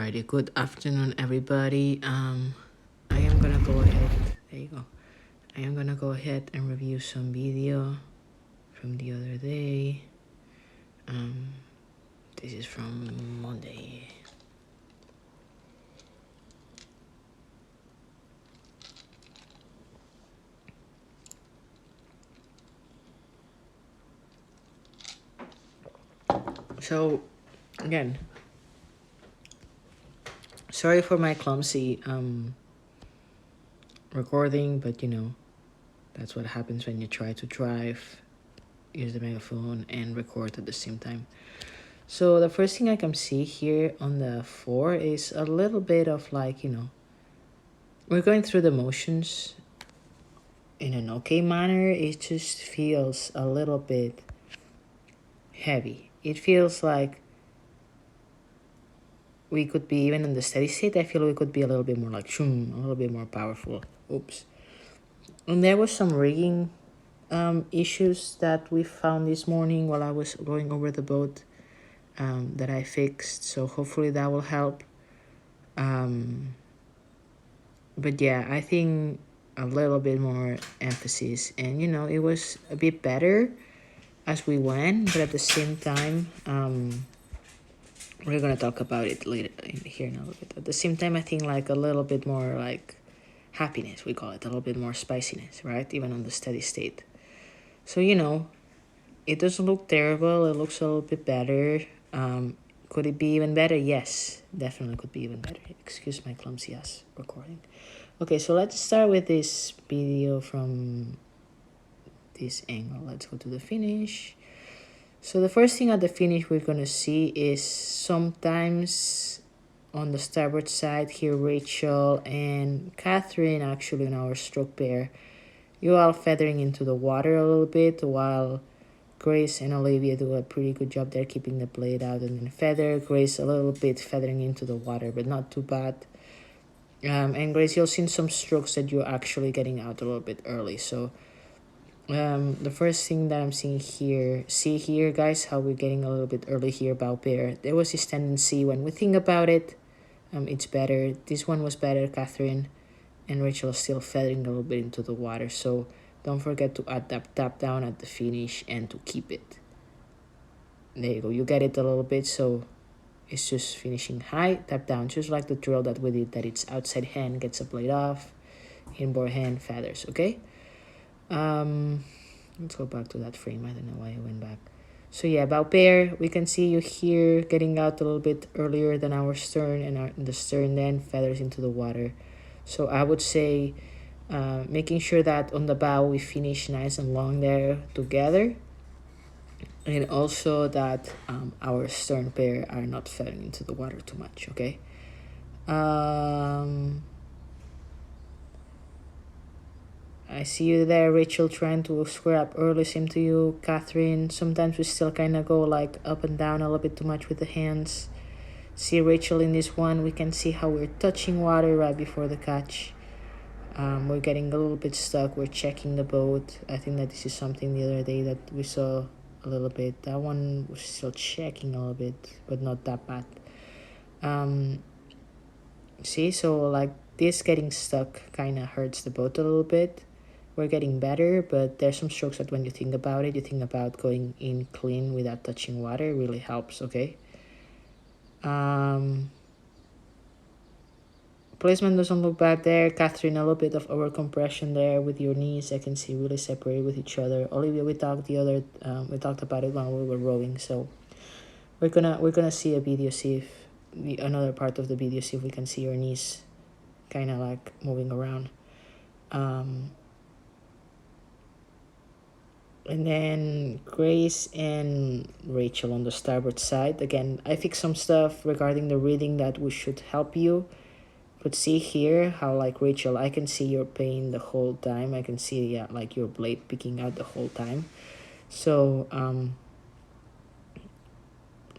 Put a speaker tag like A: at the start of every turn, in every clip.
A: Alrighty, good afternoon, everybody. I am gonna go ahead. There you go. I am gonna go ahead and review some video from the other day. This is from Monday. So, again, sorry for my clumsy recording, but that's what happens when you try to drive, use the megaphone, and record at the same time. So the first thing I can see here on the floor is a little bit of we're going through the motions in an okay manner. It just feels a little bit heavy. It feels like we could be, even in the steady state, I feel we could be a little bit more like shoom, a little bit more powerful. Oops. And there was some rigging issues that we found this morning while I was going over the boat that I fixed. So hopefully that will help. But yeah, I think a little bit more emphasis, and it was a bit better as we went, but at the same time, we're gonna talk about it later here in a little bit. At the same time, I think like a little bit more like happiness, we call it, a little bit more spiciness, right? Even on the steady state. So it doesn't look terrible. It looks a little bit better. Could it be even better? Yes, definitely could be even better. Excuse my clumsy ass recording. Okay, so let's start with this video from this angle. Let's go to the finish. So the first thing at the finish we're gonna see is sometimes on the starboard side here, Rachel and Catherine, actually in our stroke pair, you all feathering into the water a little bit, while Grace and Olivia do a pretty good job there keeping the blade out and then feather. Grace a little bit feathering into the water, but not too bad. And Grace, you'll see some strokes that you're actually getting out a little bit early. So the first thing that I'm seeing here, see here, guys, how we're getting a little bit early here, bow pair. There was this tendency when we think about it, it's better. This one was better, Catherine, and Rachel is still feathering a little bit into the water. So don't forget to add that tap down at the finish and to keep it. There you go. You get it a little bit, so it's just finishing high, tap down, just like the drill that we did, that it's outside hand, gets a blade off, inboard hand, feathers, okay? Let's go back to that frame. I don't know why I went back. So yeah, bow pair, we can see you here getting out a little bit earlier than our stern, and the stern then feathers into the water. So I would say making sure that on the bow we finish nice and long there together, and also that our stern pair are not feathering into the water too much, okay? I see you there, Rachel, trying to square up early. Same to you, Catherine. Sometimes we still kind of go like up and down a little bit too much with the hands. See Rachel in this one, we can see how we're touching water right before the catch. We're getting a little bit stuck. We're checking the boat. I think that this is something the other day that we saw a little bit. That one was still checking a little bit, but not that bad. See, so like this getting stuck kind of hurts the boat a little bit. We're getting better, but there's some strokes that when you think about it, you think about going in clean without touching water. It really helps, okay? Placement doesn't look bad there. Catherine, a little bit of over compression there with your knees. I can see really separated with each other. Olivia, we talked about it while we were rowing. So we're gonna see a video, see if another part of the video, see if we can see your knees kind of like moving around. And then Grace and Rachel on the starboard side. Again, I fixed some stuff regarding the reading that we should help you. But see here how like Rachel, I can see your pain the whole time. I can see like your blade picking out the whole time. So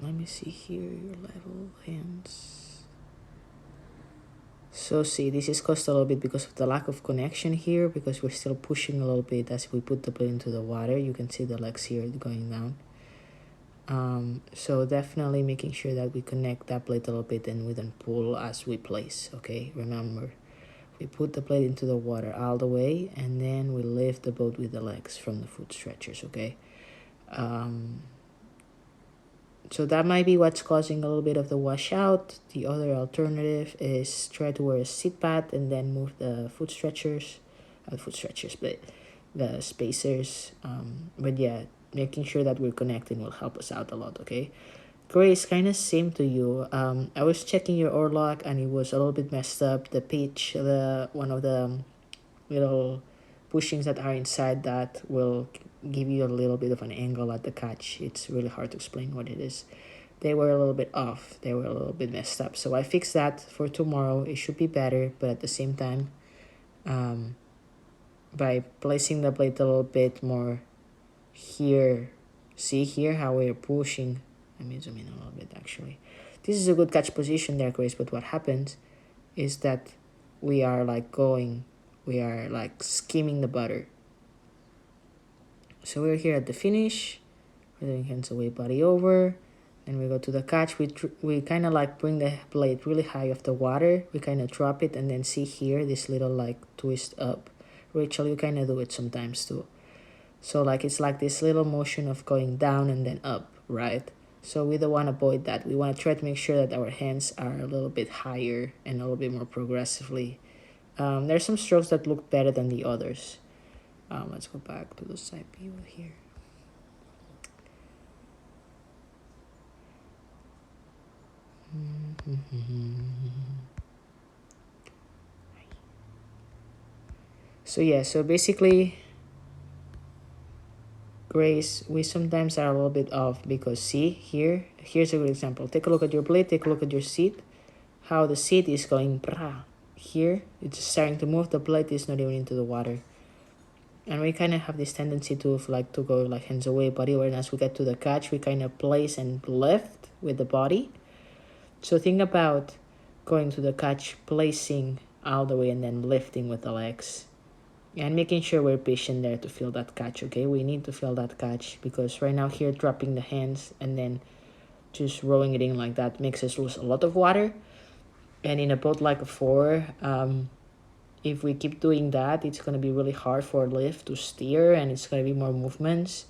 A: let me see here your level hands. So see, this is caused a little bit because of the lack of connection here, because we're still pushing a little bit as we put the blade into the water. You can see the legs here going down. So definitely making sure that we connect that plate a little bit and we then pull as we place. Okay, remember, we put the plate into the water all the way, and then we lift the boat with the legs from the foot stretchers. Okay. So that might be what's causing a little bit of the washout. The other alternative is try to wear a seat pad and then move the but the spacers. But yeah, making sure that we're connecting will help us out a lot. Okay. Grace, kind of same to you. I was checking your oar lock and it was a little bit messed up. The pitch, the one of the little bushings that are inside that will give you a little bit of an angle at the catch. It's really hard to explain what it is. They were a little bit off. They were a little bit messed up. So I fixed that for tomorrow. It should be better, but at the same time, by placing the blade a little bit more here, see here how we're pushing. Let me zoom in a little bit actually. This is a good catch position there, Grace, but what happens is that we are like skimming the butter. So we're here at the finish. We're doing hands away, body over. Then we go to the catch. We kind of like bring the blade really high off the water. We kind of drop it and then see here this little like twist up. Rachel, you kind of do it sometimes too. So like it's like this little motion of going down and then up, right? So we don't want to avoid that. We want to try to make sure that our hands are a little bit higher and a little bit more progressively. There's some strokes that look better than the others. Let's go back to the side view here. So yeah, so basically, Grace, we sometimes are a little bit off because see here, here's a good example. Take a look at your blade, take a look at your seat, how the seat is going here. It's starting to move, the blade is not even into the water. And we kind of have this tendency to go like hands away, body over, and as we get to the catch, we kind of place and lift with the body. So think about going to the catch, placing all the way, and then lifting with the legs. And making sure we're patient there to feel that catch, okay? We need to feel that catch because right now here, dropping the hands and then just rowing it in like that makes us lose a lot of water. And in a boat like a 4, if we keep doing that, it's going to be really hard for a lift to steer and it's going to be more movements.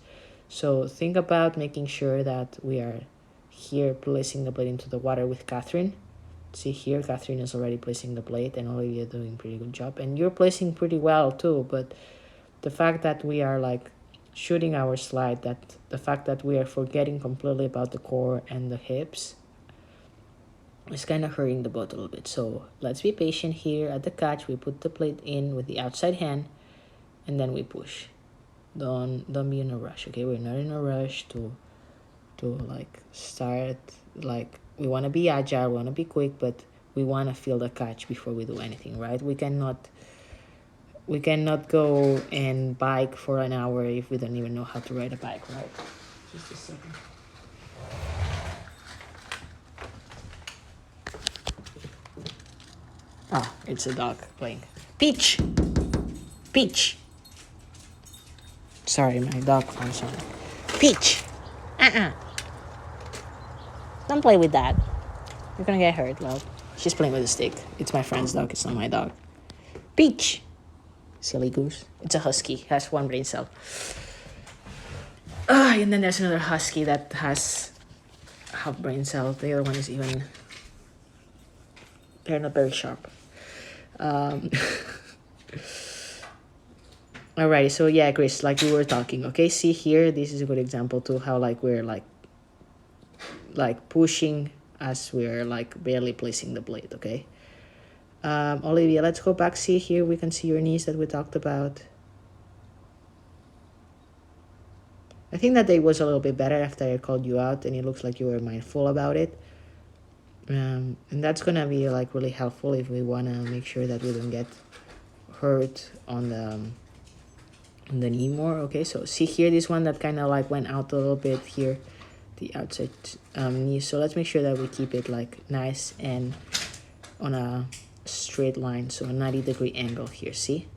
A: So think about making sure that we are here placing the blade into the water with Catherine. See here, Catherine is already placing the blade and Olivia doing a pretty good job. And you're placing pretty well too, but the fact that we are like shooting our slide, that the fact that we are forgetting completely about the core and the hips is kind of hurting the boat a little bit. So let's be patient here at the catch. We put the plate in with the outside hand and then we push. Don't be in a rush, okay? We're not in a rush to like start, like we want to be agile, we want to be quick, but we want to feel the catch before we do anything, right? We cannot go and bike for an hour if we don't even know how to ride a bike, right? Just a second. Oh, it's a dog playing. Peach! Sorry, my dog found something. Peach! Don't play with that. You're gonna get hurt. Well, she's playing with a stick. It's my friend's dog. It's not my dog. Peach! Silly goose. It's a husky. Has 1 brain cell. And then there's another husky that has half brain cell. The other one is even... They're not very sharp. Alrighty, so yeah, Grace, like we were talking, okay? See here, this is a good example too, how like we're like pushing as we're like barely placing the blade, okay? Olivia, let's go back. See here, we can see your knees that we talked about. I think that day was a little bit better after I called you out and it looks like you were mindful about it. And that's gonna be like really helpful if we wanna make sure that we don't get hurt on the knee more. Okay, so see here, this one that kind of like went out a little bit here, the outside knee. So let's make sure that we keep it like nice and on a straight line, so a 90-degree angle here. See,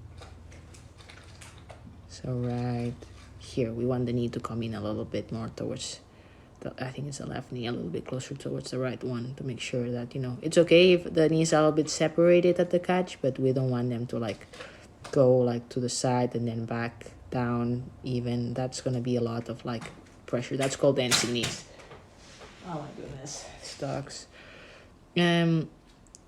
A: so right here we want the knee to come in a little bit more towards I think it's the left knee a little bit closer towards the right one, to make sure that, you know, it's okay if the knees are a little bit separated at the catch, but we don't want them to like go like to the side and then back down even. That's gonna be a lot of like pressure. That's called dancing knees. Oh my goodness, stocks.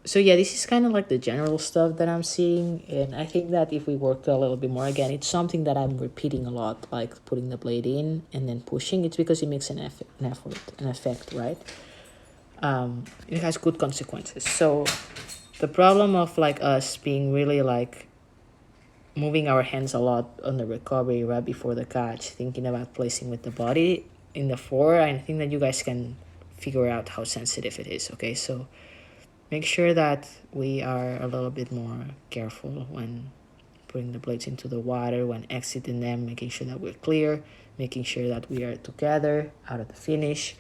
A: So yeah, this is kind of like the general stuff that I'm seeing, and I think that if we work a little bit more, again, it's something that I'm repeating a lot, like putting the blade in and then pushing. It's because it makes an effect, right? It has good consequences. So the problem of like us being really like moving our hands a lot on the recovery right before the catch, thinking about placing with the body in the floor, I think that you guys can figure out how sensitive it is. Okay, so make sure that we are a little bit more careful when putting the blades into the water, when exiting them, making sure that we're clear, making sure that we are together out of the finish,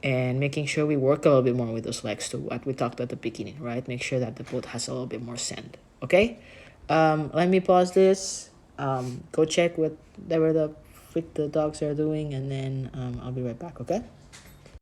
A: and making sure we work a little bit more with those legs too, what we talked at the beginning, right? Make sure that the boat has a little bit more sand, okay? Let me pause this, go check whatever the dogs are doing, and then I'll be right back, okay?